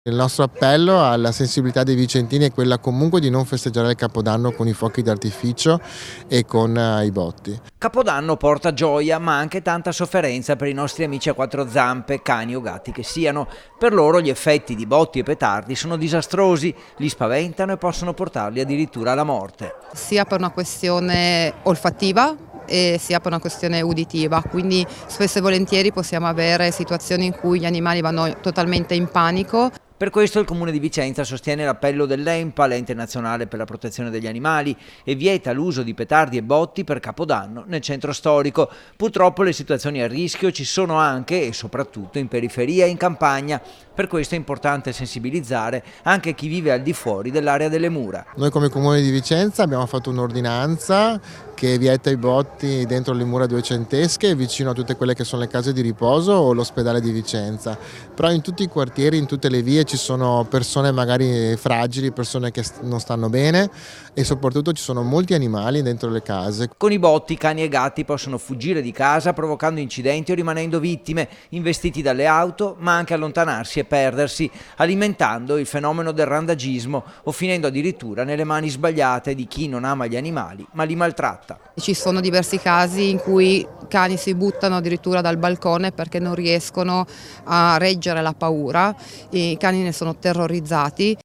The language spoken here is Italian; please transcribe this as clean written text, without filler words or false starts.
Il nostro appello alla sensibilità dei vicentini è quella comunque di non festeggiare il Capodanno con i fuochi d'artificio e con i botti. Capodanno porta gioia ma anche tanta sofferenza per i nostri amici a quattro zampe, cani o gatti che siano. Per loro gli effetti di botti e petardi sono disastrosi, li spaventano e possono portarli addirittura alla morte. Sia per una questione olfattiva e sia per una questione uditiva, quindi spesso e volentieri possiamo avere situazioni in cui gli animali vanno totalmente in panico. Per questo il Comune di Vicenza sostiene l'appello dell'ENPA, l'Ente Nazionale per la Protezione degli Animali, e vieta l'uso di petardi e botti per Capodanno nel centro storico. Purtroppo le situazioni a rischio ci sono anche e soprattutto in periferia e in campagna. Per questo è importante sensibilizzare anche chi vive al di fuori dell'area delle mura. Noi come Comune di Vicenza abbiamo fatto un'ordinanza che vieta i botti dentro le mura duecentesche vicino a tutte quelle che sono le case di riposo o l'ospedale di Vicenza. Però in tutti i quartieri, in tutte le vie ci sono persone magari fragili, persone che non stanno bene e soprattutto ci sono molti animali dentro le case. Con i botti cani e gatti possono fuggire di casa provocando incidenti o rimanendo vittime, investiti dalle auto ma anche allontanarsi e perdersi, alimentando il fenomeno del randagismo o finendo addirittura nelle mani sbagliate di chi non ama gli animali ma li maltratta. Ci sono diversi casi in cui cani si buttano addirittura dal balcone perché non riescono a reggere la paura, i cani ne sono terrorizzati.